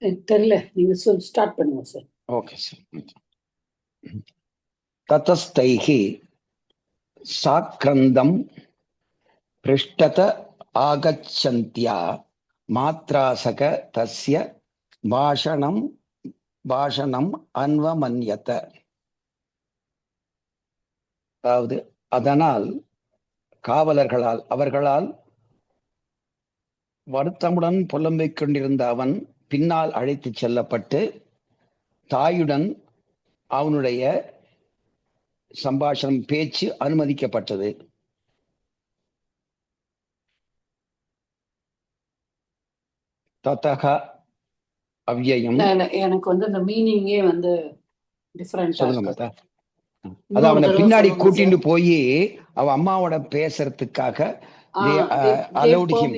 தெரியல, நீங்க ஸ்டார்ட் பண்ணுங்க சார். Okay sir. ததஸ்தைஹி சாக்ரந்தம் பிருஷ்டத ஆகச்சந்தியா மாத்ராசக தஸ்ய பாஷணம் பாஷணம் அன்வமன்யத. அதாவது அதனால் காவலர்களால் அவர்களால் வருத்தமுடன் புலம்பிக் கொண்டிருந்த அவன் பின்னால் அழைத்துச் செல்லப்பட்டு தாயுடன் அவனுடைய சம்பாஷணம் பேச்சு அனுமதிக்கப்பட்டது. ததக அவ்யயம். எனக்கு வந்து அந்த மீனிங்கே வந்து டிஃபரெண்டா சொல்லுங்க இருக்கு. மாதா. அது அவனை பின்னாடி கூட்டிட்டு போய் அவ அம்மாவோட பேசுறதுக்காக they allowed him,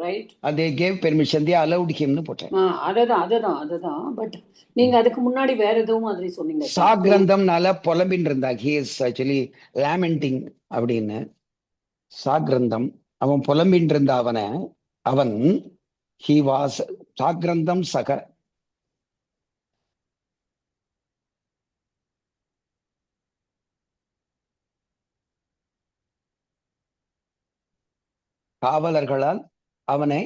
right? they gave permission, they allowed him னு போட்டேன். அததான். பட் நீங்க அதுக்கு முன்னாடி வேற எதுவும் மாதிரி சொன்னீங்க. சாக்ரந்தம்னால புலம்பின்னு இருந்தா, he is actually lamenting அப்படின்னு. சாக்ரந்தம் அவன் புலம்பின்னு இருந்த அவன் he was சாக்ரந்தம் சக. காவலர்களால் அவனை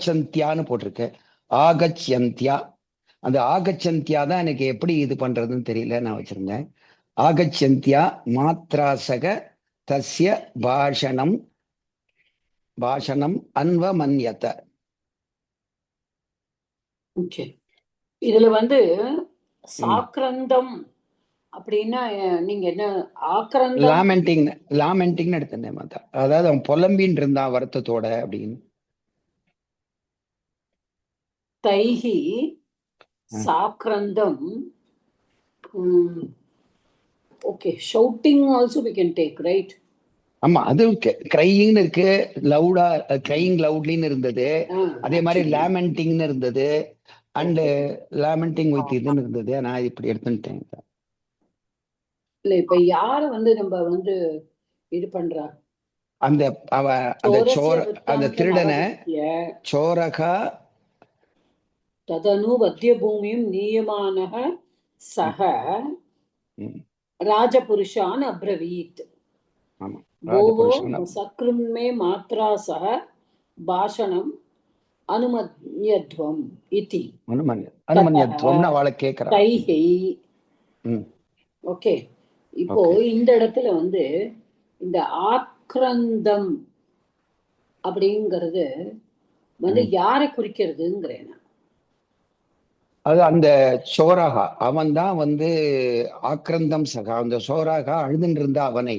ஆகச்சந்தியான்னு போட்டிருக்கு. ஆகச்சந்தியா. அந்த ஆகச்சந்தியா தான் எனக்கு எப்படி இது பண்றதுன்னு தெரியல, நான் வச்சிருந்தேன். ஆகச்சந்தியா மாத்ராசக தஸ்ய பாஷணம் அன்வமன்யத. இதுல வந்து சாக்ரந்தம் அப்படின்னா நீங்க என்ன ஆக்ரந்தம் லாமெண்டிங் எடுத்தேன் மாதா. அதாவது அவன் புலம்பின்னு இருந்தான் வருத்தத்தோட அப்படின்னு. தைஹி சாக்ரந்தம். Okay, shouting also we can take, right? ஆமா, அது கிரையிங்னு இருக்கு, லவுடா கிரையிங் லவுட்லின்னு இருந்தது. அதே மாதிரி லாமெண்டிங்னு இருந்தது, அண்ட் லாமெண்டிங் வித் இதுன்னு இருந்தது. நான் இப்படி எடுத்துட்டேன். இல்ல, இப்ப யார வந்து நம்ம வந்து இது பண்றா, அந்த அந்த திருடனை சோரகா ததனு வத்திய பூமியும் நீயமானஹ சஹ ராஜபுருஷான் அப்ரவீத். போவோ சக்ருமே மாத்ரா சஹ பாஷணம் அனுமன்யத்வம் இதி. அனுமன்யத்வம்னு அவளை கேக்குறா. தைஹி. ஓகே, இப்போ இந்த இடத்துல வந்து இந்த ஆக்ரந்தம் அப்படிங்கிறது வந்து யாரை குறிக்கிறதுங்கிறேன். அது அந்த சோராகா அவன் தான் வந்து ஆக்ரந்தம் சகா. அந்த சோராகா அழுதுன்னு இருந்த அவனை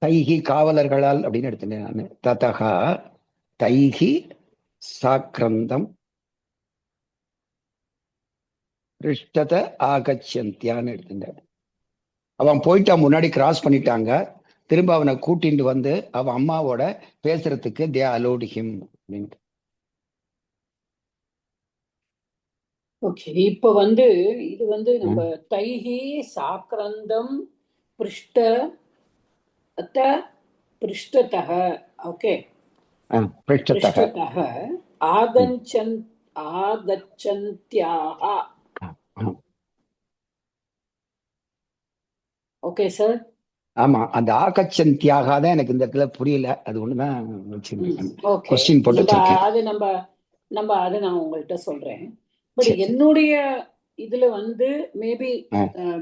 தைஹி காவலர்களால் அப்படின்னு எடுத்துட்டேன் நான். ததகா தைஹி சாக்ரந்தம் ரிஷ்டத ஆகச்சந்தியான்னு எடுத்துட்டேன். அவன் போயிட்டான், முன்னாடி கிராஸ் பண்ணிட்டாங்க. திரும்ப அவனை கூட்டிட்டு வந்து அவன் அம்மாவோட பேசுறதுக்கு தே அலோட் ஹிம் அப்படின்ட்டு. ஓகே, இப்ப வந்து இது வந்து நம்ம தைஹி சாக்ரந்தம் பிருஷ்டதஹ. ஓகே, பிருஷ்டதஹ ஆகச்சந்த்யாஹ. Okay sir. ஆமா, அந்த ஆகச்சந்தியாக தான் எனக்கு இந்த இடத்துல புரியல. அது ஒண்ணுதான் கொஸ்டின் போட்டு வச்சிருக்கேன். அது நம்ம அதை நான் உங்கள்கிட்ட சொல்றேன். பட் என்னுடைய இதுல வந்து மேபி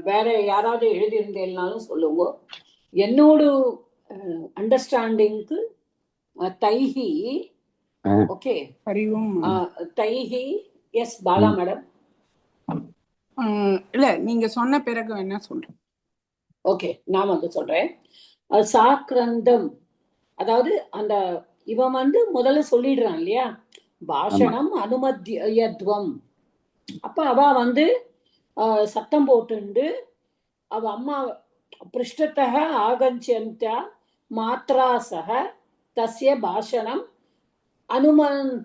வேற யாராவது எழுதியிருந்தேன்னாலும் சொல்லுங்க. என்னோட அண்டர்ஸ்டாண்டிங்க்கு தைஹி. ஓகே, தைஹி. Yes Bala madam. இல்ல, நீங்க சொன்ன பிறகு என்ன சொல்றேன். ஓகே, நான் வந்து சொல்றேன். சாக்ரந்தம் அதாவது அந்த இவன் வந்து முதல்ல சொல்லிடுறான் இல்லையா, பாஷணம் அனுமத்யத்வம். அப்ப அவ வந்து சத்தம் போட்டுண்டு அவ அம்மா பிருஷ்டத்தக ஆகச்சந்தியா மாத்ரா சக தஸ்ய பாஷணம் அன்வமன்யத.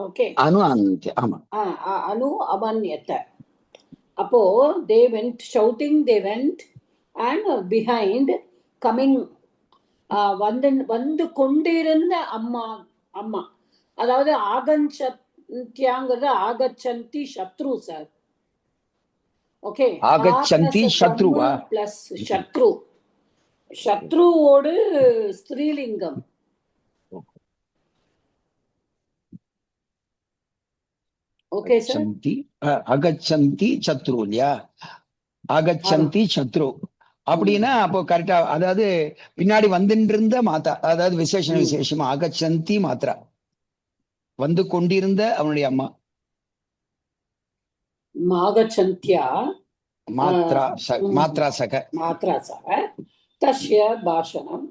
ஓகே, அனு அமன்யத. அப்போ they went shouting, they went and behind coming வந்து கொண்டிருந்த அம்மா அதாவது ஆகஞ்சத்யாங்கிறது ஆகச்சந்தி சத்ரு சார். ஓகே, ஆகச்சந்தி சத்ருவா? பிளஸ் சத்ரு, சத்ருவோடு ஸ்திரீலிங்கம். Okay sir. அகச்சந்தி சத்ரு இல்லையா? அகச்சந்தி சத்ரு அப்படின்னா அப்போ கரெக்டா, அதாவது பின்னாடி வந்துட்டு இருந்த மாதா, அதாவது விசேஷமா அகச்சந்தி மாத்ரா, வந்து கொண்டிருந்த அவனுடைய அம்மா. மாகச்சந்தியா மாத்ரா சக தஸ்ய பாஷணம்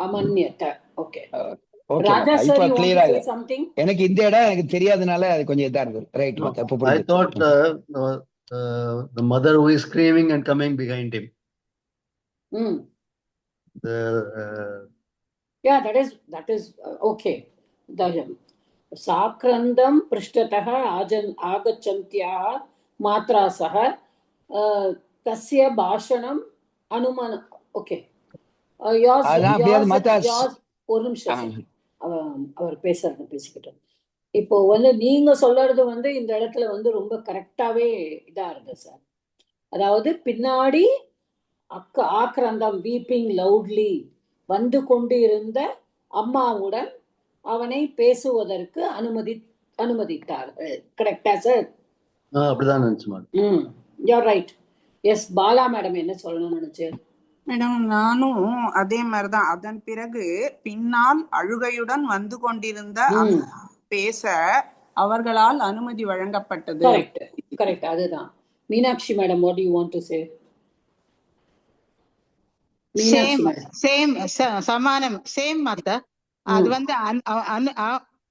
அமன்யத. Okay Raja sir, you want to say something? எனக்கு இந்த இடம் எனக்கு தெரியாதனால அது கொஞ்சம் இதா இருந்தது. Right. I thought the mother who is screaming and coming behind him. Yeah, that is okay. சாக்ரந்தம் பிருஷ்டதः ஆகச்சந்த்யாः மாத்ரா சக தஸ்ய பாஷணம் அனுமன. ஓகே, ஒரு நிமிஷம் அவர் பேசிக்கிட்டோம். இப்போ நீங்க சொல்றது இந்த இடத்துல ரொம்ப கரெக்டாவே இதா இருக்கு சார். அதாவது பின்னாடி ஆக்ரந்தம் வீப்பிங் லவுட்லி வந்து கொண்டு இருந்த அம்மாவுடன் அவனை பேசுவதற்கு அனுமதித்தார்கள். கரெக்டா சார்? அப்படிதான் நினைச்சேன். You are right. Yes, Bala madam என்ன சொல்லணும்னு நினைச்சேன்? மேடம், நானும் அதே மாதிரிதான். அதன் பிறகு பின்னால் அழுகையுடன் வந்து கொண்டிருந்த பேச அவர்களால் அனுமதி வழங்கப்பட்டது. கரெக்ட் கரெக்ட், அதுதான். Meenakshi madam, what do you want to say? Same சமானம், சேம் மாதா. அது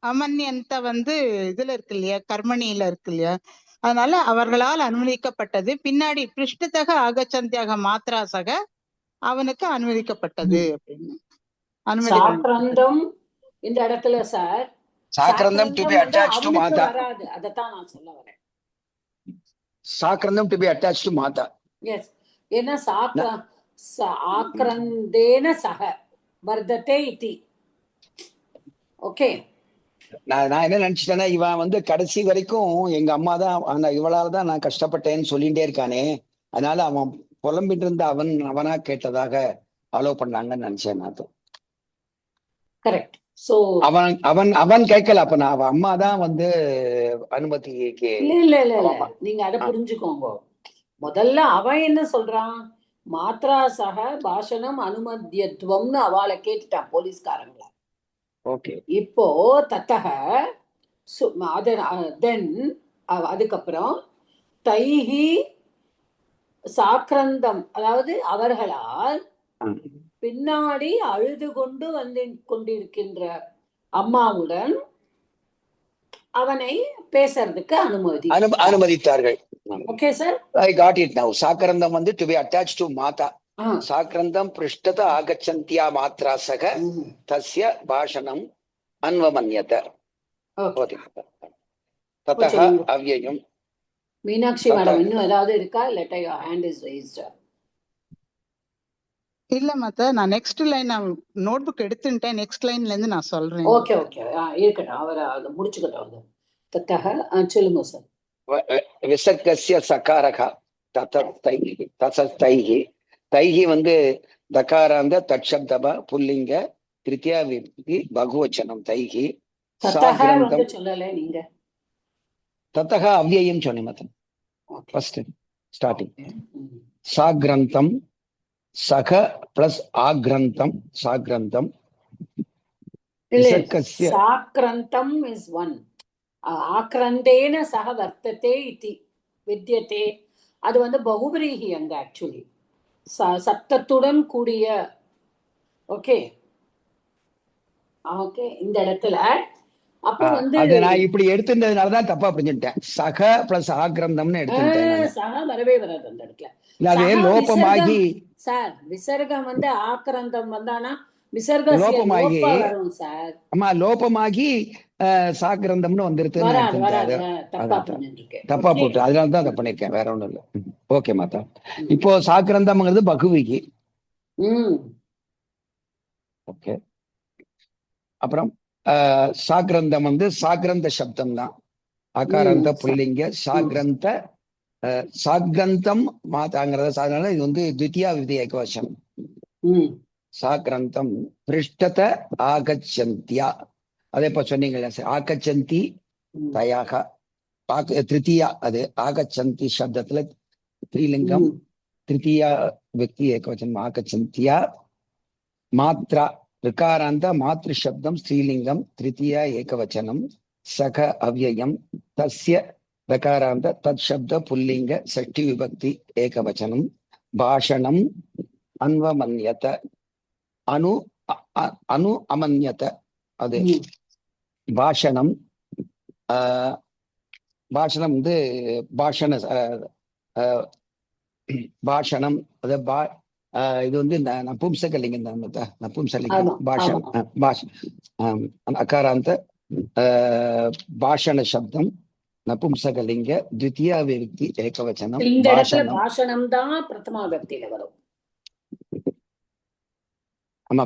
அமன்யந்த இதுல இருக்கு இல்லையா, கர்மணியில இருக்கு இல்லையா, அதனால அவர்களால் அனுமதிக்கப்பட்டது. பின்னாடி பிருஷ்டத்தக ஆகச்சந்தியாக மாத்ராசக அவனுக்கு அனுமதிக்கப்பட்டது அப்படின்னு சாக்ரந்தம் இந்த இடத்துல சார், சாக்ரந்தம் டு பி அட்டாச்ட் டு மாதா வராது. அதத்தான் நான் சொல்ல வரேன். சாக்ரந்தம் டு பி அட்டாச்ட் டு மாதா. எஸ், ஏன்னா ஆக்ரந்தேன சக வர்ததே இதி. ஓகே, நான் என்ன நினைச்சிட்டேன்னா, இவன் கடைசி வரைக்கும் எங்க அம்மா தான், இவளாலதான் நான் கஷ்டப்பட்டேன்னு சொல்லிட்டே இருக்கானே, அதனால அவன் புலம்பிட்டு இருந்த அவனா கேட்டதாக அலோவ் பண்ணாங்கன்னு நினைச்சேன் நான். கரெக்ட். சோ அவன் கேட்கல, அப்ப நான் அவன் அம்மா தான் அனுமதிக்கு. இல்ல நீங்க அதை புரிஞ்சுக்கோங்க. முதல்ல அவன் என்ன சொல்றான், மாத்ரா சக பாஷணம் அனுமதியத்துவம்னு அவளை கேட்டுட்டான் போலீஸ்காரங்கள. ஓகே, இப்போ தத்தக தென் அதுக்கப்புறம் தைஹி சாக்ரந்தம், அதாவது அவர்களால் பின்னாடி அழுது கொண்டு கொண்டிருக்கின்ற அம்மாவுடன் அவனை பேசுறதுக்கு அனுமதித்தார்கள். Okay sir, I got it now. சாக்ரந்தம் டு பி அட்டாச்ட் டு மாதா. சாக்ரந்தம் பிருஷ்டத ஆகச்சந்தியா மாத்ரா சக தஸ்ய பாஷணம் அன்வமன்யத. ததஹ அவ்யயம். மீனாட்சி மேடம், இன்னும் ஏதாவது இருக்கா? இல்லாட்டா your hand is raised. இல்ல மாதா, நான் நெக்ஸ்ட் லைன் நோட் புக் எடுத்துட்டேன். நெக்ஸ்ட் லைன்ல இருந்து நான் சொல்றேன். ஓகே இருக்கட்டும், அவர் அதை முடிச்சுக்கிட்டோம். தத்தஹ சொல்லுங்க சார். விசர்கஸ்ய சகாரக ததைஹி. தைஹி தகாராந்த தட்சப்தப புல்லிங்க திருத்தியா விபக்தி பகுவச்சனம். தைஹி சாக்ரந்தம் சொல்லல நீங்க. தத்தஹ அவ்யயம் சொன்னேன் மதன். ஃபர்ஸ்ட் ஸ்டார்டிங் சாக்ரந்தம் சக பிளஸ் ஆக்ரந்தம். சாக்ரந்தம் சாக்ரந்தம் இஸ் ஒன். ஆக்ரந்தேன சக வர்த்ததே இதி வித்யதே. அது பகுவிரீகி அங்க ஆக்சுவலி சப்தத்துடன் கூடிய. ஓகே ஓகே, இந்த இடத்துல அப்ப நான் இப்படி எடுத்துட்டதுனாலதான் தப்பா புரிஞ்சுட்டேன். சக பிளஸ் ஆக்ரந்தம்னு எடுத்துட்டேன். சக வரவே வராது அந்த இடத்துல. அது லோபமாகி சார் விசர்கம் ஆக்ரந்தம் வந்தானா விசர்கம் லோபமாகி வரும் சார். ஆமா, லோபமாகி சாக்ரந்தம்னு வந்துருது. தப்பா புரிஞ்சிருக்கேன். தப்பா போட்டு அதனாலதான் அதை பண்ணிருக்கேன், வேற ஒண்ணும் இல்லை. ஓகே மாதா. இப்போ சாக்கிரந்தம்ங்கிறது பகுவிகி. ஓகே. அப்புறம் சாக்கிரந்தம் வந்து சாக்கிரந்த சப்தம் தான். அகாராந்த புல்லிங்க சாக்கிரந்த சாக்கிரந்தம் மாதாங்கிறத இது வந்து த்விதியா விதி ஏகவசனம். சாக்கிரந்தம் பிருஷ்டத ஆகச்சந்தியா. அதே இப்ப சொன்னீங்களா சார், ஆகச்சந்தி தயாக திருத்தியா. அது ஆகச்சந்தி சப்தத்துல ஸ்ரீலிங்கம், திருத்தியா வியக்தி ஏகவச்சனம் ஆகச்சந்தியா. மாத்ரா ரிகாராந்த மாத்ரு சப்தம் ஸ்ரீலிங்கம் திருத்தியா ஏகவச்சனம். சக அவ்யயம் தஸ்ய ரகாராந்த தத் சப்த புல்லிங்க ஷஷ்டி விபக்தி ஏகவச்சனம். பாஷணம் அன்வமன்யத அனு அனு அமன்யத. அது பாஷணம். பாஷணம் வந்து பாஷணம். அது இது வந்து நபும்சகலிங்கம் தான். நபும்சலிங்கம் பாஷணம். அகாராந்த பாஷண சப்தம் நபும்சகலிங்க த்விதியா விபக்தி ஏகவச்சனம். இந்த இடத்துல பாஷணம் தான் பிரதமா விபக்தியில வரும். ஆமா,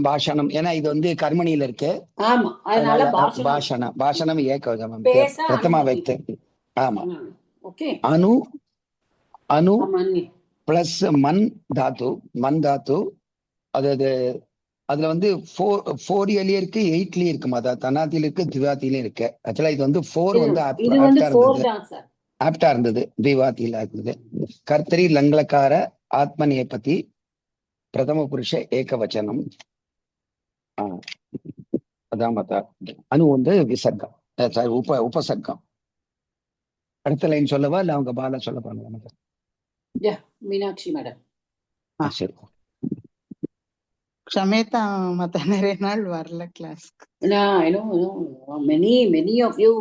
பாஷணம். ஏன்னா இது வந்து கர்மணியில இருக்கு. ஆமா, அதனால பாஷணம் ஏகவச்சனம் பிரதமா விபக்தி. ஆமா. ஓகே. அனு அனு பிளஸ் மண் தாத்து. மண் தாத்து அது அதுல வந்து 4 இருக்கு, 8 இருக்கு. மாதா தனாத்தில இருக்கு, திவாத்திலும் இருக்கு. ஆக்சுவலா இது வந்து 4 வந்து ஆப்டா இருந்தது, திவாத்தில இருந்தது. கர்த்தரி லங்களக்கார ஆத்மநேபதி பிரதம புருஷ ஏகவச்சனம். அதான் மாதா. அனு வந்து விசர்க்கம், உபசர்க்கம். அடுத்த லைன் சொல்லவா இல்ல அவங்க பாலா சொல்ல போறாங்க? மீனாட்சி மேடம். சரி. க்ஷமேதா மத்த நிறைய நாள் வரல கிளாஸ்க்கு. I know many of you.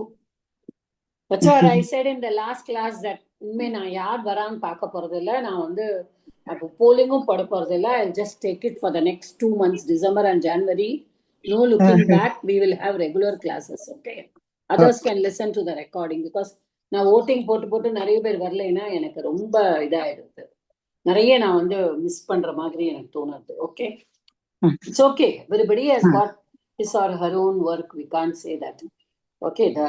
That's what I said in the last class that இனிமே நான் யார் வரான்னு பார்க்க போறது இல்ல. நான் வந்து அப்போ போலிங்கும் பட போறது இல்ல. I'll just take it for the next 2 months, December and January. No looking back. We will have regular classes. Okay. Others can listen to the recording because நான் voting போட்டு நிறைய பேர் வரலைன்னா எனக்கு ரொம்ப இதாயிடுது. நிறைய நான் வந்து மிஸ் பண்ற மாதிரி எனக்கு தோணுது. Okay, it's okay. Everybody has got his or her own work. We can't say that. Okay, the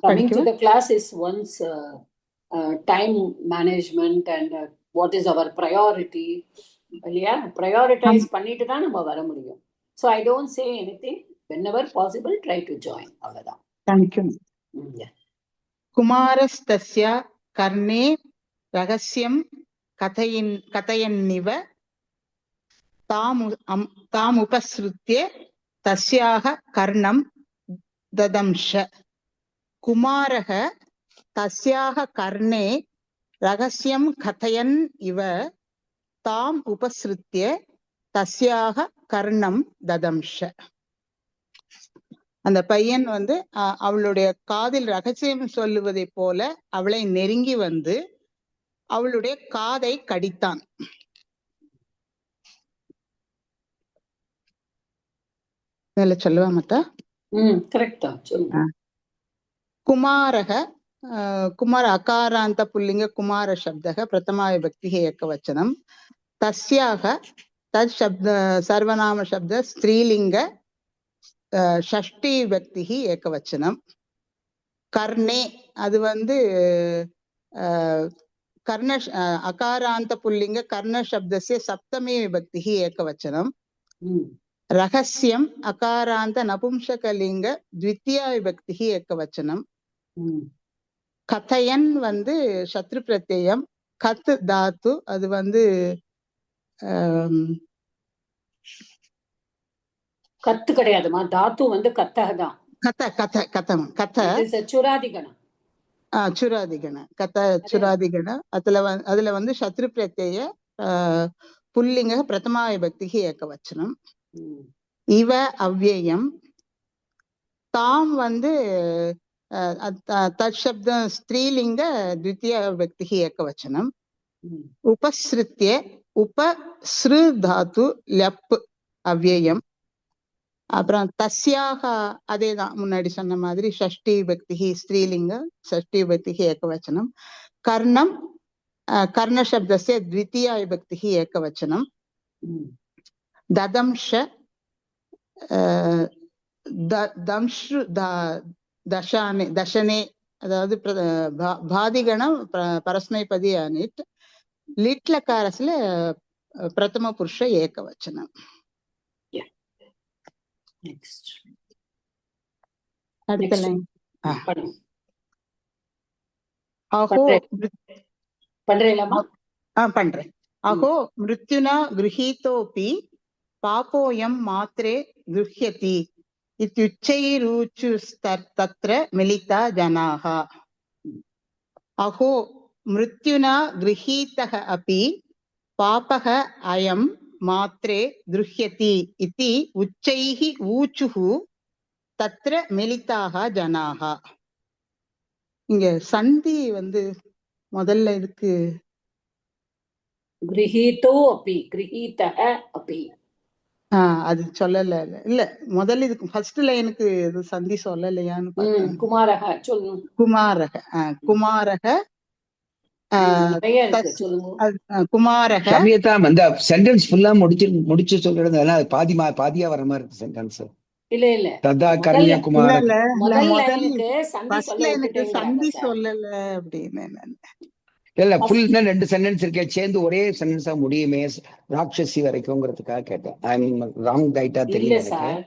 coming to the class is once time management and what is our priority. இல்லையா, prioritize பண்ணிட்டு தான் நம்ம வர முடியும். So I don't say anything. Whenever possible, try to join. அவ்வளவுதான். Thank you. குமாரஸ்தஸ்ய கர்ணே ரகசியம் கதயன்னிவ தாம் உபஸ்ருத்ய தஸ்யாக கர்ணம் ததம்ஷ. குமாரக தஸ்யாக கர்ணே ரகசியம் கதயன் இவ தாம் உபஸ்ருத்ய தஸ்யாக கர்ணம் ததம்ஷ. அந்த பையன் வந்து அவளுடைய காதில் ரகசியம் சொல்லுவதை போல அவளை நெருங்கி வந்து அவளுடைய காதை கடித்தான். சொல்லுவா மத்தா? கரெக்டா சொல்லுங்க. குமாரக குமார அகாராந்த புல்லிங்க குமார சப்தக பிரதமா விபக்தி ஏகவச்சனம். தஸ்யாக தத் சப்த சர்வநாம சப்த ஸ்திரீலிங்க ஷஷ்டி விபக்தி ஏகவச்சனம். கர்ணே அது வந்து கர்ண அகாராந்த புல்லிங்க கர்ண சப்தஸ்ய சப்தமே விபக்தி ஏகவச்சனம். ரகசியம் அகாராந்த நபும்சகலிங்க த்விதியா விபக்தி ஏகவச்சனம். கதயன் வந்து சத்ரு பிரத்யம். கத் தாத்து அது வந்து கத்து கிடையாதுமா, தாத்து வந்து கத்ததான். சுராதிகணம். சுராதிகண கத சுராதிகண. அதுல வந்து சத்ரு பிரத்ய புல்லிங்க பிரதமா விபக்தி ஏகவச்சனம். இவ அவ்யயம். தாம் வந்து தத் சப்தம் ஸ்திரீலிங்க த்விதியா விபக்தி ஏகவச்சனம். உபஸ்ருத்ய உபஸ்ரு தாத்து லப் அவ்யயம். அப்புறம் தஸ்யாக அதேதான் முன்னாடி சொன்ன மாதிரி ஷஷ்டி விபக்தி ஸ்திரீலிங்க ஷஷ்டி விபக்தி ஏகவச்சனம். கர்ணம் कर्णशब्दस्य द्वितीया विभक्तिः एकवचनं ददंश दंश्रु दशाने दशने அதாவது பாதிகணம் பரஸ்மைபதி அனிட் லிட்லகாரஸ்ல பிரதம புருஷ ஏகவச்சனம். அடுத்த லைன் அஹோ பண்றேன். அஹோ மிருத்யுனா கிருஹீதோபி பாபோயம் மாத்ரே கிருஹ்யதி இத்யுச்சைருச்சுஸ்தத்ர மிலிதா ஜனாஹ. அஹோ மிருத்யுனா கிருஹீதः अपि பாபः அயம் மாத்ரே கிருஹ்யதி இதி உச்சைः ஊச்சுः தத்ர மிலிதாக ஜனாஹ. இங்க சந்தி முதல்ல இருக்கு கிரஹீதோ அபி கிரஹீதஹ அபி. அது சொல்லல இல்ல முதல்ல இதுக்கு ஃபர்ஸ்ட் லைனுக்கு இது சந்தி சொல்லலையான்னு பார்த்தேன். குமாரஹ சொல்லுங்க. குமாரஹ குமாரஹ சமயத்தா அந்த சென்டென்ஸ் ஃபுல்லா முடிச்சு சொல்றது பாதியா வர மாதிரி இருக்கு சென்டென்ஸ். இல்ல ததா கர்ணிய குமார சந்தி சொல்லல அப்படின்னு இல்ல ஃபுல்னா 2 சென்டென்ஸ் இருக்கே சேர்ந்து ஒரே சென்டென்ஸா முடியுமே ராட்சசி வரைக்கும்ங்கிறதுக்காக கேட்டேன். ஐ அம் ராங் ரைட்டா தெரியல சார்.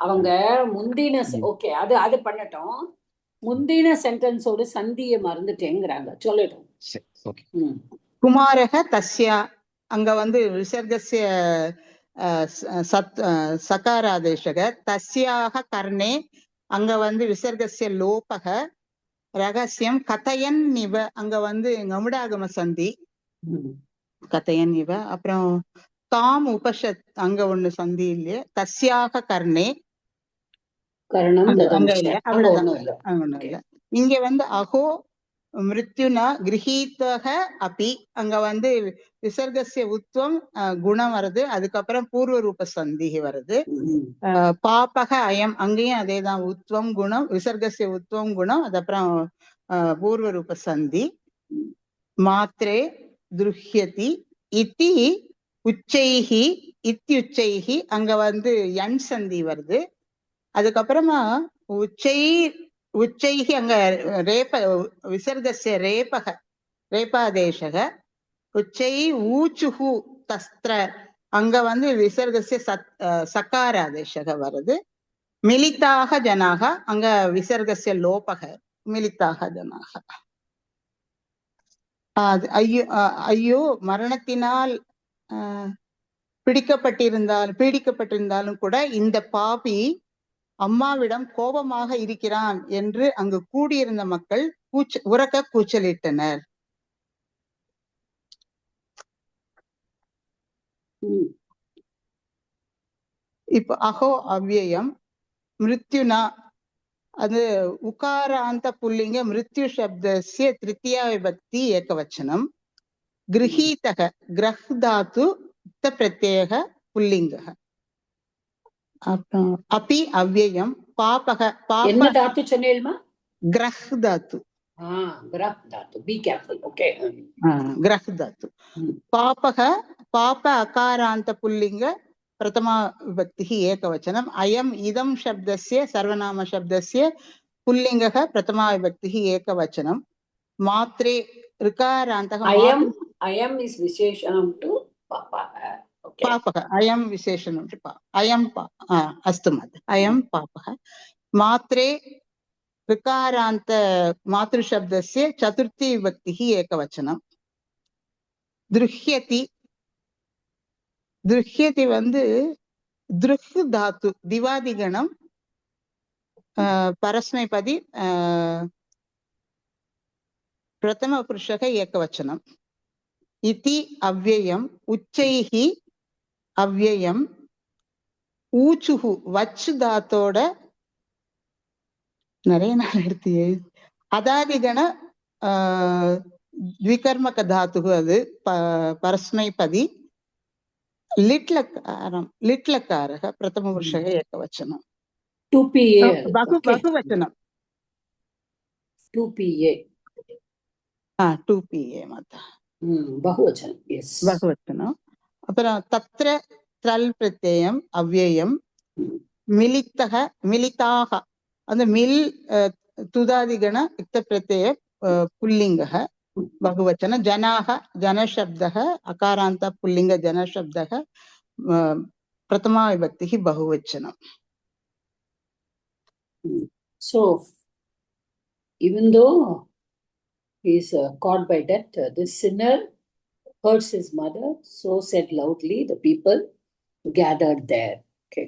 அவங்க முந்தின ஓகே அது பண்ணட்டும். முந்தின சென்டென்ஸோட சந்தியை மறந்துட்டேங்கிறாங்க. சொல்லட்டும். குமாரக தஸ்யா அங்க விசர்கஸ்ய சகாராதேசக தஸ்யாக கர்ணே அங்க விசர்கஸ்ய லோபக ரகசியம் கதையன் இவ அங்க கமுடாகம சந்தி கதையன் இவ. அப்புறம் தாம் உபஷத் அங்க ஒண்ணு சந்தி இல்லையே தஸ்யாக கர்ணே அங்க இல்ல அவ்வளவுதான் இல்ல. இங்க அகோ மிருத்யுனா கிரஹீதக அபி அங்க விசர்கஸ்ய உத்வம் குணம் வருது. அதுக்கப்புறம் பூர்வ ரூப சந்தி வருது. பாபக அயம் அங்கேயும் அதேதான் உத்வம் குணம் விசர்கஸ்ய உத்வம் குணம் அதுக்கப்புறம் பூர்வ ரூப சந்தி. மாத்ரே துருஹ்யதி இத்தி உச்சைஹி இத்தியுச்சைஹி அங்க யன் சந்தி வருது. அதுக்கப்புறமா உச்சைஹி அங்க ரேப விசர்கஸ்ய ரேபக ரேபாதேசக உச்சை ஊச்சுஹு தஸ்திர அங்க விசர்கஸ்ய சகாராதேசக வருது. மிலிதாக ஜனாக அங்க விசர்கஸ்ய லோபக மிலிதாக ஜனாக. ஐயோ மரணத்தினால் பீடிக்கப்பட்டிருந்தாலும் கூட இந்த பாபி அம்மாவிடம் கோபமாக இருக்கிறான் என்று அங்கு கூடியிருந்த மக்கள் உரக்க கூச்சலிட்டனர். இப்ப அஹோ அவ்யயம் மிருத்யுனா அது உகாராந்த புல்லிங்க மிருத்யு சப்தஸ்ய திருத்தியா விபக்தி ஏகவச்சனம். கிரஹீதக கிரஹ் தாத்து பிரத்யேக புல்லிங்க. அப்புறம் அபி அவ்யயம் பாபக என்ன தாத்து சொன்னேல்மா? கிரஹ் தாத்து. கிரஹ் தாத்து. பாபக பாப அகாராந்த புல்லிங்க பிரதமா விபக்தி ஏகவச்சனம். அயம் இதம் சப்தஸ்ய சர்வநாம சப்தஸ்ய புல்லிங்கः பிரதமா விபக்தி ஏகவச்சனம். மாத்ரே ऋकारान्तः अयम् is विशेषणं to पापः. पापः अयं विशेषणं टु अयं अस्तु महोदय अयं पापः. मात्रे ऋकारान्त मातृशब्दस्य चतुर्थी विभक्तिः एकवचनं. दृह्यति दृह्यति दृह् धातु दिवादिगणं परस्मैपदी प्रथम पुरुषः एकवचनम्. इति अव्ययम् उच्चैः अव्ययम् ऊचुः वच् धातोड நிறைய நாள் எடுத்து அதாதிகண द्विकर्मक धातुः அது परस्मैपदी लिट्लकारः प्रथम पुरुषः एकवचनं. 2PA बहुवचनं 2PA 2PA माता பகுவச்சனம். எஸ். பகுவச்சனம். அப்புறம் தத்ர த்ரல் பிரத்யயம் அவ்யயம், மிலிதாக அந்த மில் துதாதிகண யுக்த பிரத்யய புல்லிங்கः बहुवचन, जनाः जनशब्दः अकारान्त पुल्लिंग जनशब्दः प्रथमा विभक्तिः बहुवचनम्. So even though he is caught by death, this sinner hurts his mother, so said loudly the people gathered there. Okay.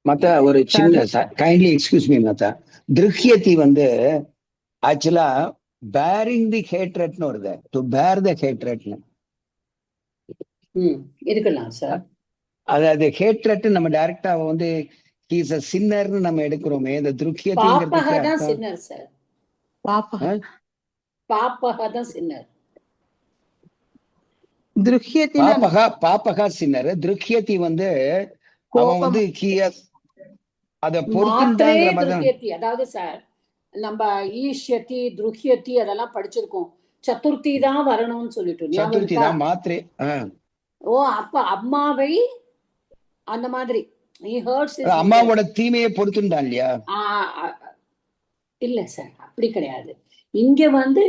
மத்த ஒரு சின்ன கைண்ட்லி எக்ஸ்கியூஸ் மீ மத்த திருஹ்யதி வந்து ஆக்சுவலா பேரிங் தி ஹேட்ரட்னு வருது, டு பேர் த ஹேட்ரட்னு இருக்கலாம் சார். அதாவது ஹேட்ரட் நம்ம டைரக்டா வந்து he is a sinner னு நம்ம எடுக்கிறோமே, இந்த பாப்பக தான் சின்னர் சார். பாப்பக தான் சின்னர். திருஹ்யதி பாப்பக சின்னர். திருஹ்யதி வந்து அவன் வந்து அத பொறுத்துட்டாங்கற மாதிரி. அதாவது சார் நம்ம ஈஷ்யதி துருஹ்யதி அதெல்லாம் படிச்சிருக்கோம். சதுர்த்தி தான் வரணும்னு சொல்லிட்டு சதுர்த்தி தான் மாத்திரை. ஓ அப்ப அம்மாவை அந்த மாதிரி அம்மாவோட தீமையை பொறுத்துட்டான் இல்லையா? இல்ல சார் அப்படி கிடையாது. இங்க வந்து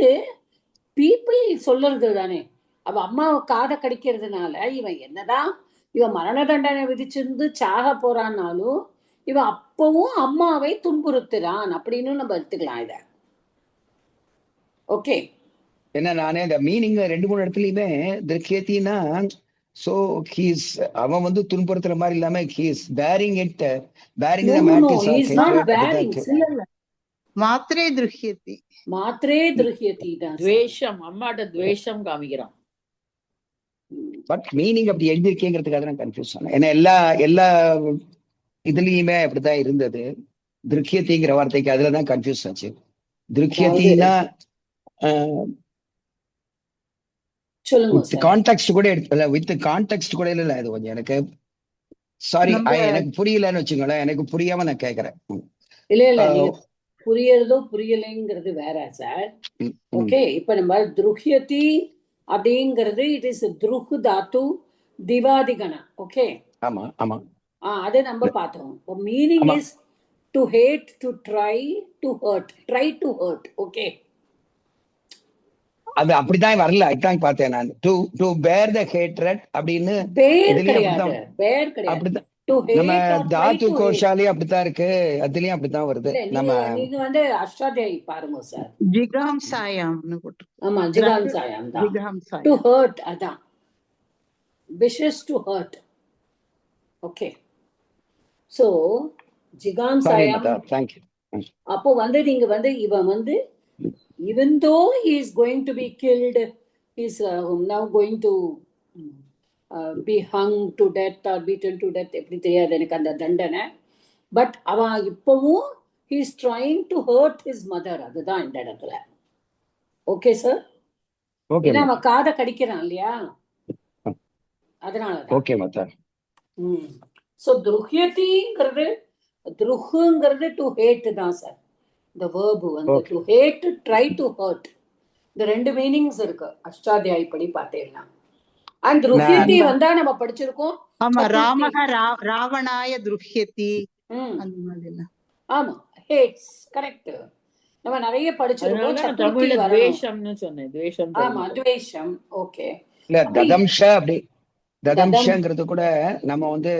பீப்புள் சொல்றது தானே. அவ அம்மாவை காதை கடிக்கிறதுனால இவன் என்னதான் இவன் மரண தண்டனை விதிச்சிருந்து சாக போறான்னாலும் இவன் அப்பவும் அம்மாவை துன்புறுத்துறான் அப்படின்னு நம்ம எடுத்துக்கலாம் இத. ஓகே. என்ன நானே இந்த மீனிங் 2-3 இடத்துலயுமே திருஹ்யதினா சோ அவன் வந்து துன்புறுத்துற மாதிரி இல்லாம he is bearing it, bearing the matters of hatred. Mhatre திருஹ்யதி. Mhatre திருஹ்யதி தான் துவேஷம், அம்மாட்ட துவேஷம் காமிக்கிறான். பட் மீனிங் அப்படி எழுதிருக்கேங்கிறதுக்காக நான் கன்ஃபியூஸ் ஆனேன். ஏன்னா எல்லா இதுலயுமே அப்படிதான் இருந்தது. திருஹ்யதிங்கிற வார்த்தைக்கு அதுலதான் கன்ஃபியூஸ் ஆச்சு. திருஹ்யதினா கான்டெக்ஸ்ட் கூட எடுத்துல வித் கான்டெக்ஸ்ட் கூட இல்ல. இது கொஞ்சம் எனக்கு சாரி எனக்கு புரியலன்னு வச்சுங்களேன். எனக்கு புரியாம நான் கேக்குறேன். இல்ல புரியறதோ புரியலைங்கிறது வேற சார். ஓகே. இப்ப நம்ம துருஹ்யதி அப்படிங்கிறது இட் இஸ் துருஹ் தாத்து திவாதிகண. ஓகே. ஆமா ஆமா. அது நம்ம பார்த்தோம். Meaning is to hate, to try to hurt, try to hurt. Okay. அது அப்படிதான் வரல. அதுதான் பார்த்தேன் நான். டு பேர் த ஹேட்ரட் அப்படின்னு அப்படிதான் நம்ம தாத்து கோஷாலே அப்படித்தான் இருக்கு. அதுலயும் அப்படித்தான் வருது. நம்ம நீங்க வந்து அஷ்டாத்தியாயி பாருங்க சார். ஜிகாம்சாயாம்னு போட்டு. ஆமா ஜிகாம்சாயாம் தான். டு ஹர்ட் அதான். Wishes to hurt. Okay. So ஜிகாம்சாயாம். Thank you. அப்போ வந்து நீங்க வந்து இவன் வந்து even though he is going to be killed, he is now going to be hung to death or beaten to death, எப்படி தெரியாது எனக்கு அந்த தண்டனை. பட் அவன் இப்பவும் he is trying to hurt his mother. அதுதான் இந்த இடத்துல. Okay sir. ஏன்னா அவன் காதை கடிக்கிறான் இல்லையா, அதனாலதான். Okay Mata. So துருஹ்யதிங்கிறது துருஹுங்கிறது to hate தான் சார். The verb வந்து to hate, try to hurt. இந்த ரெண்டு மீனிங்ஸ் இருக்கு அஷ்டாத்தியாயி படி பார்த்தேன்னா. அண்ட் துருஹ்யதி வந்தா நம்ம படிச்சிருக்கோம். ஆமா ராமஹ ராவணாய துருஹ்யதி அந்த மாதிரி. ஆமா ஹேட்ஸ் கரெக்ட். நம்ம நிறைய படிச்சிருக்கோம். தமிழ்ல துவேஷம்னு சொன்னேன். துவேஷம். ஆமா துவேஷம். ஓகே. இல்ல ததம்ஷ அப்படி ததம்ஷங்கிறது கூட நம்ம வந்து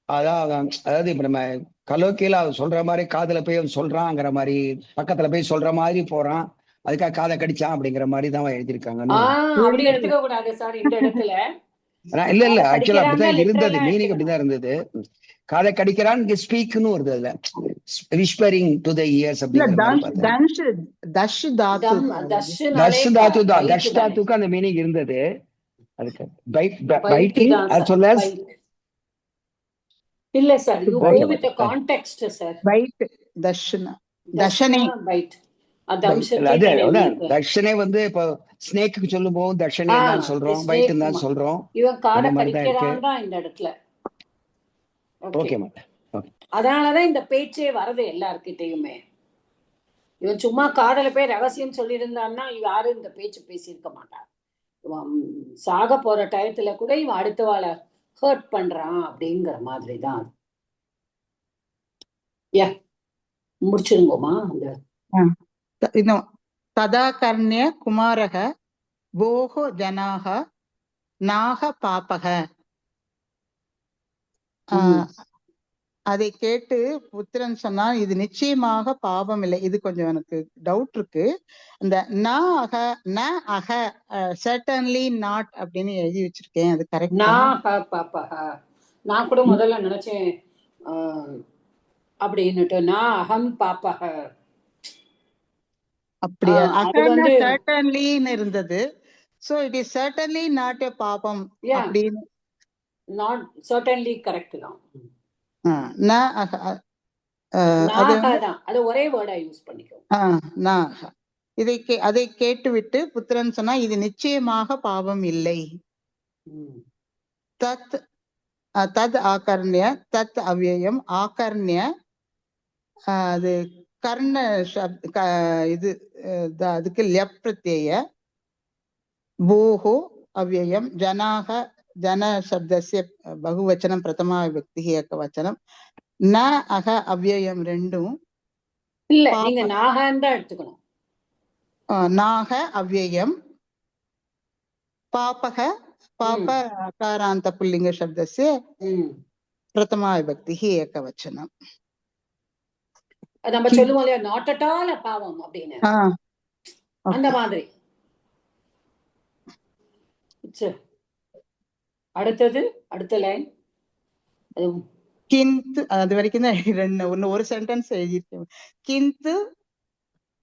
அதாவது இப்ப நம்ம கலோக்கியில சொல்ற மாதிரி காதுல போய் சொல்றாங்கிற மாதிரி பக்கத்துல போய் சொல்ற மாதிரி போறான், அதுக்காக காதை கடிச்சான் அப்படிங்கிற மாதிரி தான் எழுதியிருக்காங்க. அப்படி எடுத்துக்க கூடாது சார் இந்த இடத்துல. இல்ல ஆக்சுவலா அப்படிதான் இருந்தது. மீனிங் அப்படிதான் இருந்தது. காதை கடிக்கிறான் ஸ்பீக்னு வருது. அதுல விஸ்பரிங் டு தி இயர்ஸ் அப்படிங்கிற தஷ் தாத்து தான். தஷ் தாத்துக்கு அந்த மீனிங் இருந்தது. அதுக்கு பைட்டிங் as well as இல்ல சார், you go with the context சார். பைட் தர்ஷன தர்ஷனே பைட் தர்ஷனே வந்து இப்ப ஸ்னேக்கு சொல்லும்போது தர்ஷனே தான் சொல்றோம், பைட் தான் சொல்றோம். இவன் காதை கடிக்கிறான் தான் இந்த இடத்துல. Okay madam. அதனாலதான் இந்த பேச்சே வரது எல்லார்கிட்டயுமே. இவன் சும்மா காதல போய் ரகசியம் சொல்லியிருந்தான்னா யாரும் இந்த பேச்சு பேசியிருக்க மாட்டான். சாக போற டயத்துல கூட இவன் அடுத்தவாளை ஹர்ட் பண்றான் அப்படிங்கிற மாதிரி தான் அது. முடிச்சிருங்கோமா அந்த இன்னும் ததா கர்ணிய குமாரக போகோ ஜனாக நாக பாபக. அதை கேட்டு புத்திரன் சொன்னா இது நிச்சயமாக பாவம் இல்லை. இது கொஞ்சம் எனக்கு டவுட் இருக்கு. அந்த ந அக சர்டன்லி நாட் அப்படின்னு எழுதி வச்சிருக்கேன், அது கரெக்டா? நான் கூட முதல்ல நினைச்சேன் அப்படின்னுட்டு நான் அகம் பாப்பக அப்படியா? அகன்னா சர்டன்லின்னு இருந்தது. So it is certainly not a பாபம் அப்படின்னு. நாட் சர்டன்லி கரெக்ட் தான். அது ஒரே வேர்டா யூஸ் பண்ணிக்கோ. அதை கேட்டுவிட்டு புத்திரன் சொன்னா இது நிச்சயமாக பாவம் இல்லை. தத் தத் ஆகர்ணிய தத் அவ்யயம் ஆகர்ணிய அது கர்ண இது அதுக்கு ல்யப் பிரத்யய பூஹு அவ்யயம் ஜனாக ஜன சப்தஸ்ய பகுவச்சனம் பிரதமா விபக்தி ஏகவச்சனம் ந அக அவ்யயம் ரெண்டும் இல்ல, நீங்க நாகன்னு தான் எடுத்துக்கணும். நாக அவ்யயம் பாபக பாப அகாராந்த புல்லிங்க சப்தஸ்ய பிரதமா விபக்தி ஏகவச்சனம். நம்ம சொல்லுவோம் இல்லையா, நாட் அட் ஆல் பாவம் அப்படின்னு, அந்த மாதிரி. அடுத்த லைன் கிந்து, அது வரைக்கும் தான் ஒரு சென்டென்ஸ் எழுதியிருக்கேன். கிந்து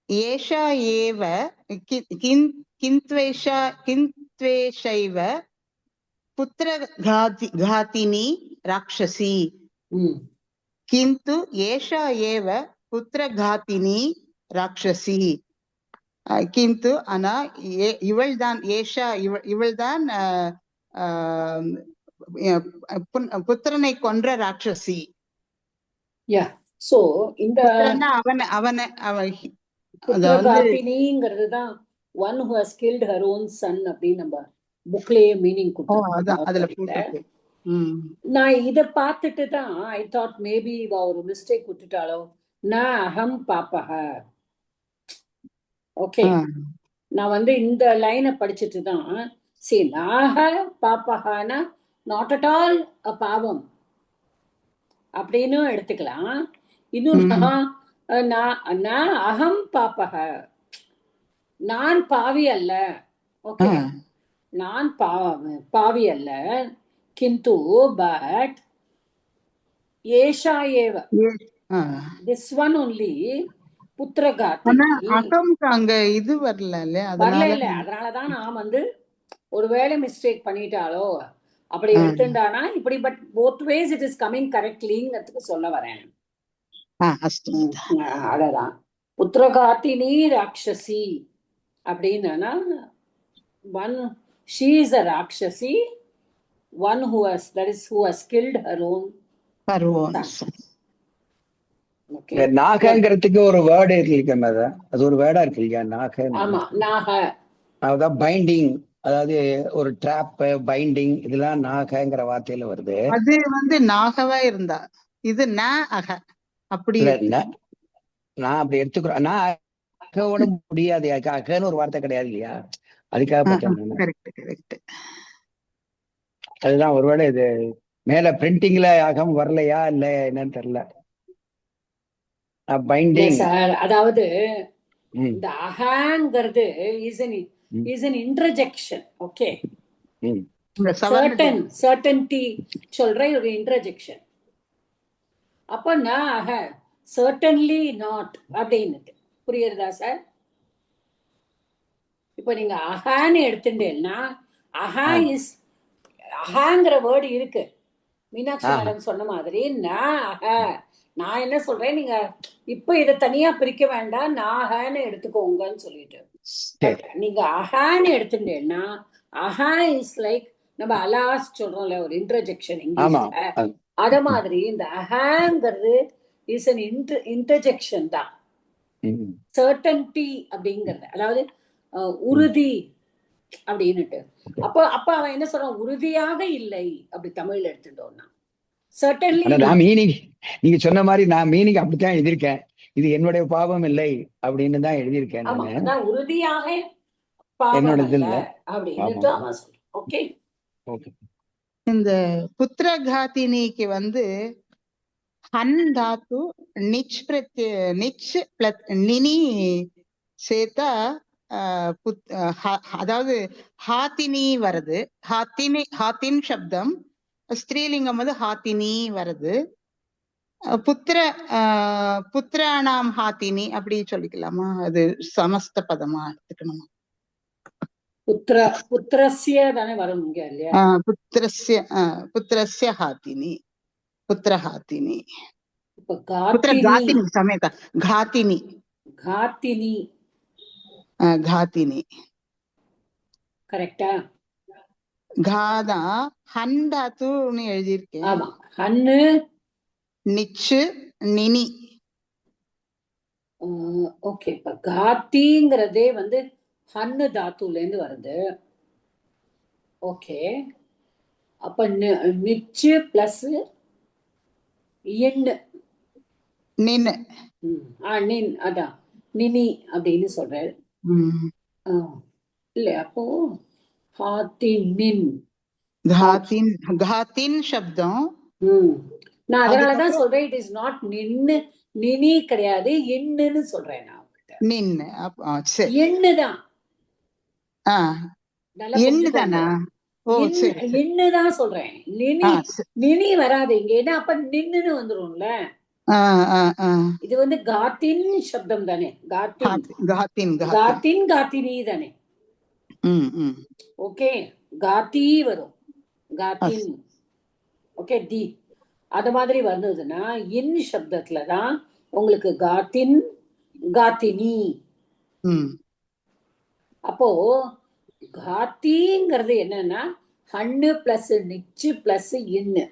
ஏஷா ஏவ கிந்த்வேஷைவ புத்திர காதினி ராட்சசி. கிந்து ஏஷா ஏவ புத்திர காதினி ராட்சசி. கிந்து ஆனா இவள்தான் ஏஷா இவள்தான் புத்திரனை கொன்ற ராட்சசி. சோ இந்த புத்திரகாதினிங்கிறதுதான் one who has killed her own son அப்படின்னு நம்ம புக்லயே மீனிங் கொடுத்தோம். நான் இத பார்த்துட்டு தான் ஐ தாட் மேபி ஒரு மிஸ்டேக் விட்டுட்டாலோ. நான் அகம் பாப்பக. ஓகே, நான் இந்த லைனை படிச்சுட்டு தான் சரி நாக பாப்பகனா நாட் அட் ஆல் அ பாவம் அப்படின்னு எடுத்துக்கலாம். இன்னும் அகம் பாப்பக, நான் பாவி அல்ல. ஓகே, நான் பாவி அல்ல. கிந்து பட் ஏஷா ஏவ this one only புத்திரகாதினி. அங்க இது வரல, அதனாலதான் நான் ஒருவேளை மிஸ்டேக் பண்ணிட்டாலோ அப்படி எடுத்துட்டானா இப்படி. But both ways it is coming correctly-ங்கிறதுக்கு சொல்ல வரேன். அதான் புத்திரகாதினி ராட்சசி அப்படின்னா one she is a Ratchasi, one who has killed her own son. நாகங்கிறதுக்கு ஒரு வேர்டு இருக்கு, அது ஒரு வேர்டா இருக்கு இல்லையா நாக? ஆமா, நாக அதான் பைண்டிங், அதாவது ஒரு ட்ராப் பைண்டிங், இதெல்லாம் நாகங்கிற வார்த்தையில வருது. அது நாகவா இருந்தா இது ந அக அப்படி நான் அப்படி எடுத்துக்கிறேன். நான் அகவோட முடியாது, அகன்னு ஒரு வார்த்தை கிடையாது இல்லையா, அதுக்காக அதுதான். ஒருவேளை இது மேல பிரிண்டிங்ல அகம் வரலையா இல்ல என்னன்னு தெரியல. பைண்டிங் அதாவது இந்த அகங்கிறது is an interjection. Okay, certainty சொல்ற ஒரு interjection. அப்ப நான் certainly not அப்படின்னு புரியுறதா சார்? இப்ப நீங்க அகான்னு எடுத்துட்டேன்னா அகா இஸ் அகாங்கிற வேர்டு இருக்கு. மீனாட்சி மேடம் சொன்ன மாதிரி நான் என்ன சொல்றேன், நீங்க இப்ப இதை தனியா பிரிக்க வேண்டாம், நாகன்னு எடுத்துக்கோங்கன்னு சொல்லிட்டு. நீங்க அகான்னு எடுத்துட்டேன்னா அஹா இஸ் லைக் நம்ம அலாஸ் சொல்றோம்ல, ஒரு இன்டர்ஜெக்ஷன் இங்கிலீஷ்ல. அத மாதிரி இந்த அஹாங்கிறது இஸ் an இன்டர்ஜெக்ஷன் தான். சர்டன்டி அப்படிங்கிறது, அதாவது உறுதி, அப்படின்னுட்டு. அப்ப அப்ப அவன் என்ன சொல்றான், உறுதியாக இல்லை அப்படி தமிழ்ல எடுத்துட்டோம்னா. சர்டன்லி ஆனா நான் மீனிங் நீங்க சொன்ன மாதிரி நான் மீனிங் அப்படித்தான் எழுதியிருக்கேன். இது என்னுடைய பாவம் இல்லை அப்படின்னு தான் எழுதியிருக்கேன் ஆமா, நானு. அதான் உறுதியாக பாவம் என்னோடது அல்ல இல்ல. அப்படின்னுட்டு ஆமா. அவன் சொல்றான். Okay, okay. இந்த புத்திரகாத்தினிக்கு வந்து ஹன் தாத்து நிச் நிச் பிளஸ் நினி சேர்த்தா அதாவது ஹாத்தினி வருது. ஹாத்தின் சப்தம், ஸ்திரீலிங்கம் வந்து ஹாத்தினி வருது. புத்திரானாம் ஹாத்தினி அப்படி சொல்லிக்கலாமா? அது சமஸ்த பதமா எடுத்துக்கணுமா? புத்திரஸ்ய தானே வரும் இங்க இல்லையா? புத்திரஸ்ய ஹாத்தினி, புத்திரஹாத்தினி, இப்ப புத்திரகாத்தினி சமேதா காத்தினி, காத்தினி காத்தினி கரெக்டா? காதா ஹன் தாத்துன்னு எழுதியிருக்கேன். ஆமா, ஹன்னு நிச்சு நினி. ஓகே. இப்ப காத்திங்கிறதே வந்து ஹன்னு தாத்துல இருந்து வருது. ஓகே, அப்ப நிச்சு பிளஸ் எண்ணு நின்னு. நின், அதான் நினி அப்படின்னு சொல்றாரு. இல்ல அப்போ ஹாத்தின் நின் காத்தின் சப்தம். நான் அதனாலதான் சொல்றேன், இட் இஸ் நாட் நின்னு, நினி கிடையாது, எண்ணுன்னு சொல்றேன் நான். நின்னு எண்ணுதான், எண்ணுதானா? ஓ சரி, எண்ணுதான் சொல்றேன். நினி வராது இங்க. ஏன்னா அப்ப நின்னுன்னு வந்துரும்ல. இது வந்து காத்தின் சப்தம் தானே, காத்தின் காத்தினி தானே. ஓகே, காத்தி வரும், காத்தின். ஓகே, தி அது மாதிரி வந்ததுன்னா இன் சப்தத்துலதான் உங்களுக்கு காத்தின் காத்தினி. அப்போ காத்திங்கிறது என்னன்னா ஹன்னு பிளஸ் நிச்சு பிளஸ் இன்னு.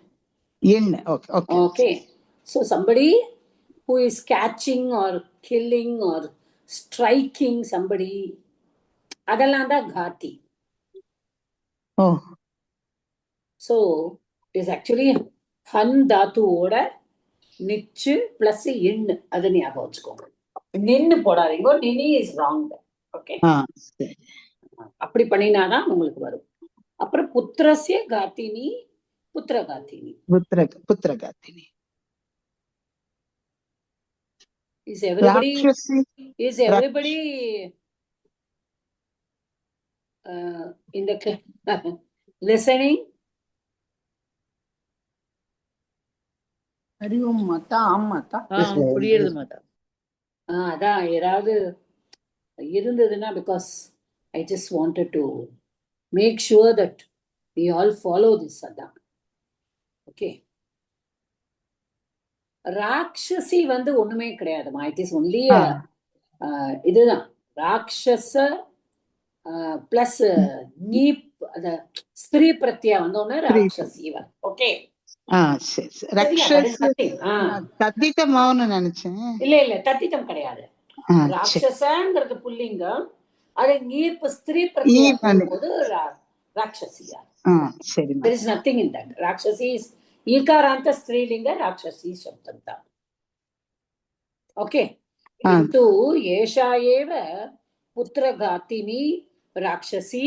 Okay, so somebody who is catching or killing or striking somebody, அதெல்லாம் தான் காத்தி. so it is actually ஹன் தாத்துவோட நிச்சு பிளஸ் இன்னு. அது ஞாபகம் வச்சுக்கோங்க, நின்னு போடாதீங்க. நினி இஸ் ராங். ஓகே, அப்படி பண்ணினாதான் உங்களுக்கு வரும். அப்புறம் புத்திரஸ்ய காத்தினி, புத்திரகாத்தினி. புத்திரகாத்தினி. Is everybody in the listening? Hariom மாதா. ஆம் மாதா, புரியுது மாதா. அதான் ஏதாவது இருந்ததுன்னா, because I just wanted to make sure that we all follow this. அதான். ஓகே, ராட்சசி வந்து ஒண்ணுமே கிடையாதுமா. இட் இஸ் ஒன்லி இதுதான் ராட்சச பிளஸ் நீப், அத ஸ்திரீ பிரத்யா வந்தோன்னு ராட்சசி. ஓகே, தத்தித்தமான்னு நினைச்சேன். இல்ல தத்தித்தம் கிடையாது. ராட்சசங்கிறது புல்லிங்கம், அது நீர்ப்பு ஸ்திரீ பிரத்யா போது ராட்சசியா. There is nothing in that. Ratchasi is ஈகாராந்த ஸ்திரீலிங்க ராட்சசி சப்தம் தான். ஓகே, கிந்து ஏஷா ஏவ புத்திரகாத்தினி ராட்சசி.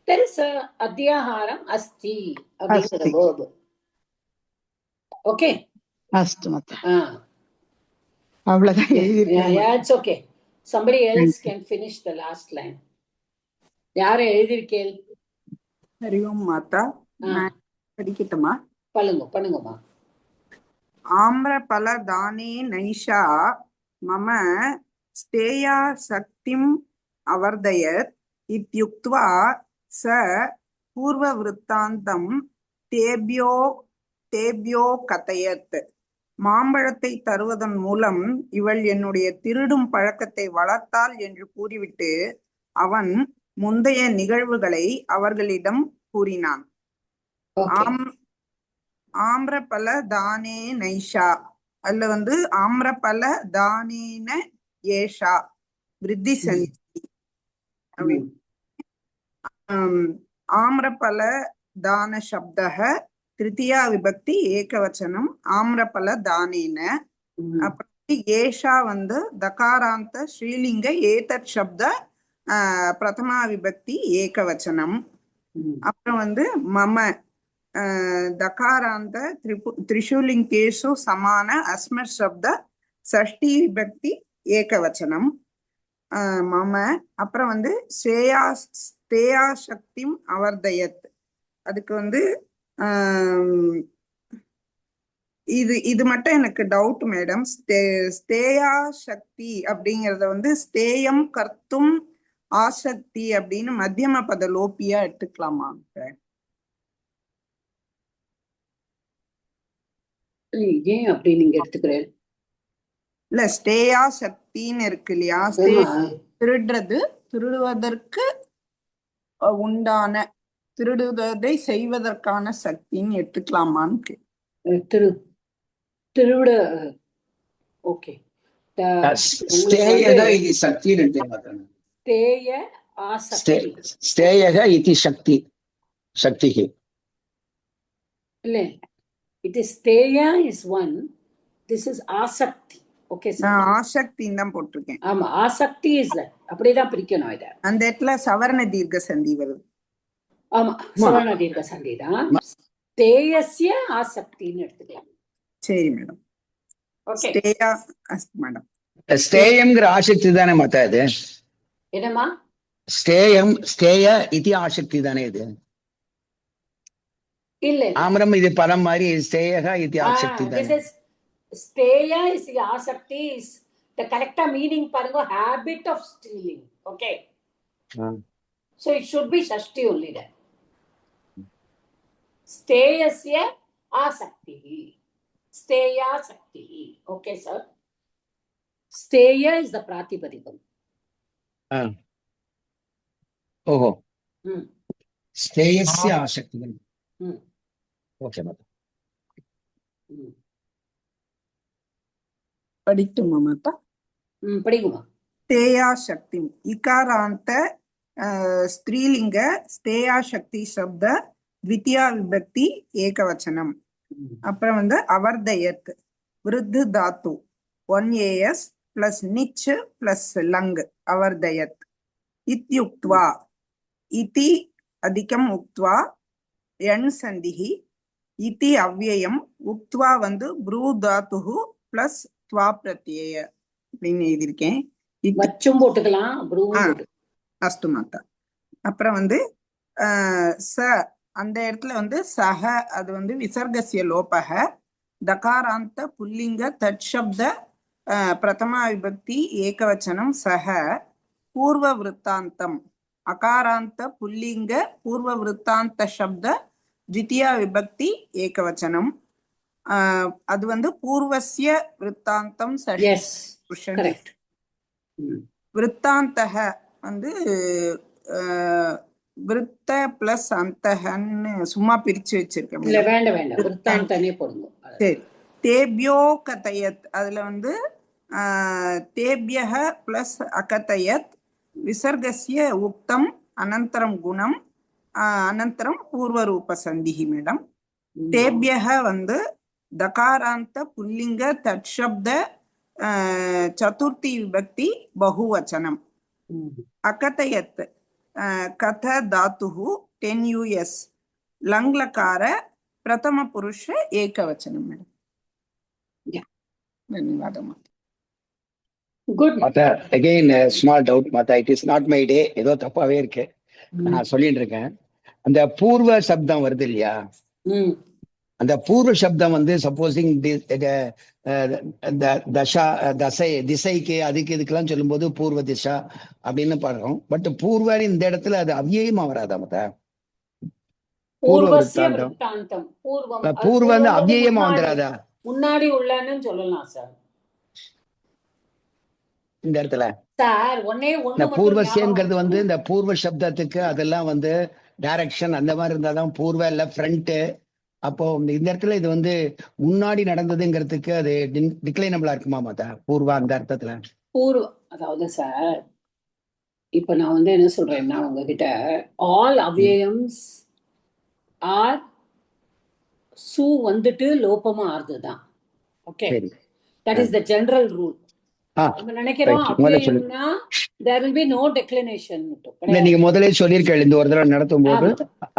there is a அத்தியாகாரம் அஸ்தி அப்படிங்கிற verb. ஓகே, அஸ்து மாதா. அவ்வளவுதான் எழுதிருக்கேன். Yeah, it's okay. Somebody else can finish the last line. யார எழுதிருக்கேள்? ஹரிஓம் மாதா. படிக்கட்டுமா? பண்ணுங்கம்மா. ஆம்ரபல தானே நைஷா மம ஸ்தேயா சக்திம் அவர்தயத் இத்யுக்த்வா ச பூர்வவிருத்தாந்தம் தேபியோ கதயத். மாம்பழத்தை தருவதன் மூலம் இவள் என்னுடைய திருடும் பழக்கத்தை வளர்த்தாள் என்று கூறிவிட்டு அவன் முந்தைய நிகழ்வுகளை அவர்களிடம் கூறினான். ஆம்ரபல தானே நைஷா, அதுல வந்து ஆம்ரபல தானேன ஏஷா விருத்தி சந்தி. आम्रफल दान शब्दः तृतीया विभक्ति एकवचनम आम्रफल दानेन அப்புறம் ஏஷா வந்து தகாராந்த ஸ்ரீலிங்க ஏதத் சப்த பிரதமா விபக்தி ஏகவச்சனம். அப்புறம் வந்து மம தகாராந்த திரிஷுலிங்கேஷு சமான அஸ்மர் சப்த சஷ்டி விபக்தி ஏகவச்சனம் மம. அப்புறம் வந்து ஸ்தேயா சக்திம் அவர்தயத், அதுக்கு வந்து இது மட்டும் எனக்கு டவுட் மேடம். ஸ்தேயா சக்தி அப்படிங்கறத வந்து ஸ்தேயம் கர்த்தும் ஆசக்தி அப்படின்னு மத்தியம பத லோப்பியா எடுத்துக்கலாமா? ஏன் அப்படி நீங்க எடுத்துக்கிறேன்? இல்ல, ஸ்தேயா சக்தின்னு இருக்கு இல்லையா, திருடுறது, திருடுவதற்கு உண்டான, திருடுவதை செய்வதற்கான சக்தின்னு எடுத்துக்கலாமான்னு. திருவிட ஓகே. ஸ்தேயக இது சக்தி ஸ்தேய ஆசக்தி, ஸ்தேயக இது சக்தி சக்திஹி இல்ல, இட் இஸ் ஸ்தேயா இஸ் ஒன், திஸ் இஸ் ஆசக்தி. ஓகே சார், ஆசக்தின்னு தான் போட்டிருக்கேன். ஆமா, ஆசக்தி இஸ் அப்படிதான் பிரிக்கணும் இத. அந்த இடத்துல சவர்ண தீர்க்க சந்தி வருது. ஆமா, சவர்ண தீர்க்க சந்தி தான். ஸ்தேயஸ்ய ஆசக்தின்னு எடுத்துக்கலாம். சரி மேடம். ஓகே மேடம், ஸ்தேயம்ங்கிற ஆசக்தி தானே மத்த இது? என்னமா ஸ்தேயம், ஸ்தேய இது ஆசக்தி தானே இது? இல்ல, ஆமரம் இது பதம் மாதிரி, ஸ்தேயக இது ஆசக்தி தானே? ஸ்தேயா இஸ் ஆசக்தி இஸ் தி கரெக்ட்டா மீனிங் பாருங்க, habit of stealing. Okay, so it should be ஷஷ்டி only there. ஸ்தேயஸ்ய ஆசக்தி, ஸ்தேயா சக்தி. ஓகே சார், ஸ்தேய இஸ் தி பிராதிபதிகம். ஓஹோ, ஸ்தேயஸ்ய ஆசக்தி. Okay madam. படிக்குமா மாதா? படிக்குமா? ஸ்தேயா சக்தி இகாராந்த ஸ்திரீலிங்க ஸ்தேயா சக்தி சப்த த்விதியா விபக்தி ஏகவச்சனம். அப்புறம் வந்து அவர்தயத் விருத்து தாத்து 1 AS பிளஸ் நிச் பிளஸ் லங் அவர்தயத். இத்யுக்த்வா இதி அதிகம் உக்த்வா எண் சந்திஹி இதி அவ்யயம் உக்த்வா வந்து ப்ரூ தாத்து பிளஸ் துவா பிரத்யய அப்படின்னு எழுதியிருக்கேன். மச்சும் போட்டுக்கலாம். அஸ்து மாதா. அப்புறம் வந்து ச அந்த இடத்துல வந்து சஹ, அது வந்து விசர்கசிய லோபக தகாராந்த புல்லிங்க தற்சப்த பிரதமா விபக்தி ஏகவச்சனம் சஹ பூர்வ விருத்தாந்தம் அகாராந்த புல்லிங்க பூர்வ விருத்தாந்த சப்த த்விதியா விபக்தி ஏகவச்சனம். அது வந்து பூர்வஸ்ய விருத்தாந்தம் விருத்தாந்தக வந்து விருத்த பிளஸ் அந்தகன்னு சும்மா பிரிச்சு வச்சிருக்கேன். சரி, தேபியோ கதயத், அதுல வந்து தேபியக பிளஸ் அகதயத் விசர்கசிய உக்தம் அனந்தரம் குணம் அனந்தரம் பூர்வரூப சந்திஹி மேடம். தேபியக வந்து தகாராந்த புல்லிங்க தற்சப்த சதுர்த்தி விபக்தி பகுவச்சனம். அகதயத் கத தாத்துஹு 10 US லங்லகார பிரதம புருஷ ஏகவச்சனம் மேடம். தன்யவாதம். குட். அகைன் ஸ்மால் டவுட் மாதா, it is not my day, ஏதோ தப்பாவே இருக்கு, நான் சொல்லிட்டு இருக்கேன். அந்த பூர்வ சப்தம் வருது இல்லையா, அந்த பூர்வ சப்தம் வந்து சப்போசிங் திசைக்கு அதுக்கு இதுக்கெல்லாம் சொல்லும் போது பூர்வ திசா அப்படின்னு பாடுறோம். பட் பூர்வ இந்த இடத்துல அது அவ்வியமா வராதா மத்த? பூர்வ வந்து அவ்வியமா வந்துடாதா? முன்னாடி உள்ளன்னு சொல்லலாம் சார் இந்த இடத்துல. சார் இந்த பூர்வசியங்கிறது வந்து இந்த பூர்வ சப்தத்துக்கு அதெல்லாம் வந்து டைரக்ஷன் அந்த மாதிரி இருந்தாதான் பூர்வ இல்ல ஃப்ரண்ட். அப்போ இந்த இடத்துல இது வந்து முன்னாடி நடந்ததுங்கிறதுக்கு அது டிக்ளைனபிளா இருக்குமா மாதா பூர்வா அந்த அர்த்தத்துல? பூர்வ அதாவது சார் இப்ப நான் வந்து என்ன சொல்றேன்னா உங்ககிட்ட ஆல் அவ்யயம்ஸ் ஆர் சு வந்துட்டு லோபமா ஆறுதுதான். ஓகே, சரி. That is the general rule. நம்ம நினைக்கிறோம் Right. முதல்ல சொல்லு. அவ்யயம்னா there will be no declination. இல்ல நீங்க முதலே சொல்லியிருக்கேன் இந்த ஒரு தடவை நடத்தும் போது,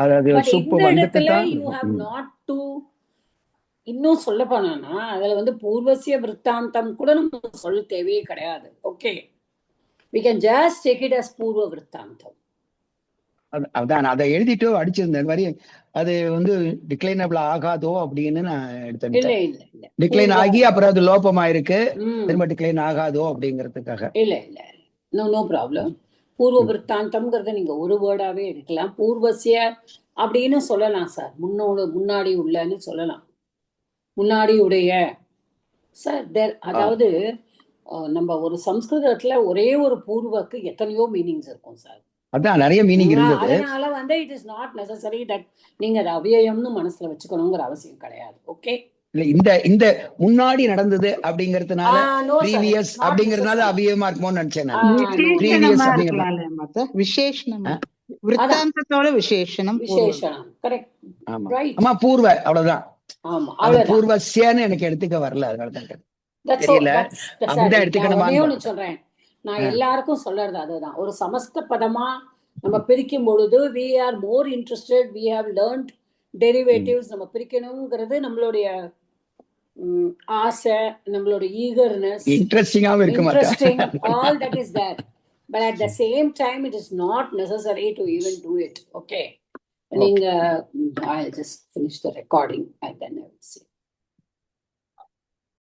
அதாவது பட் சுப்பு இந்த வந்துட்டு இடத்துல தான். யூ ஹேவ் நாட் டு, இன்னும் சொல்ல போனா அதுல வந்து பூர்வசிய விற்த்தாந்தம் கூட நம்ம சொல்ல தேவையே கிடையாது. Okay, we can just take it as பூர்வ விற்த்தாந்தம். அதான் அதை எழுதிட்டு அடிச்சிருந்தேன் மாதிரி அது வந்து டிக்ளைனபிள் ஆகாதோ அப்படின்னு நான் இல்ல எடுத்தேன். இல்ல இல்ல டிக்ளைன் ஆகி அப்புறம் அது லோபமா இருக்கு, ம். திரும்ப டிக்ளைன் ஆகாதோ அப்படிங்கிறதுக்காக. இல்ல இல்ல நோ ப்ராப்ளம். பூர்வ விற்த்தாந்தம்ங்கிறத நீங்க ஒரு வேர்டாவே எடுக்கலாம். பூர்வசிய அப்படின்னு சொல்லலாம் சார், முன்னாடி உள்ளன்னு சொல்லலாம், முன்னாடி உடைய சார். அதாவது நம்ம ஒரு சம்ஸ்கிருதத்துல ஒரே ஒரு பூர்வக்கு எத்தனையோ மீனிங்ஸ் இருக்கும் சார். அதான் நிறைய மீனிங் இருந்தது. அதனால வந்து it is not necessary that நீங்க அது அவ்யயம்னு மனசுல வச்சுக்கணுங்கிற அவசியம் கிடையாது. ஓகே, இல்ல இந்த முன்னாடி நடந்தது அப்படிங்கறதுனால ப்ரீவியஸ் அப்படிங்கறதுனால அவ்யயமா இருக்குமோன்னு நினைச்சேன் நான். விசேஷணமா இருக்கலாம்ல மாத்த, விசேஷணமா விற்த்தாந்தத்தோட விசேஷணம் விசேஷணம். கரெக்ட். ஆமா ரைட். ஆமா, பூர்வ அவ்வளவுதான். ஆமா, அது அவ்வளவுதான். பூர்வசியான்னு எனக்கு எடுத்துக்க வரல, அதனால தான் That's தெரியல. all. அப்படிதான் எடுத்துக்கணுமான்னு ஒண்ணு சொல்றேன், நான் எல்லாருக்கும் சொல்றது அதுதான். ஒரு சமஸ்த பதமா நம்ம பிரிக்கும் பொழுது we are more interested, we have learned derivatives, நம்ம பிரிக்கணுங்கிறது நம்மளுடைய ஆசை, நம்மளுடைய eagerness, இன்ட்ரெஸ்டிங்காவும் இருக்க மாட்டா. interesting, all that is there. But at the same time, it is not necessary to even do it. Okay. நீங்க I'll just finish the recording and then I will see.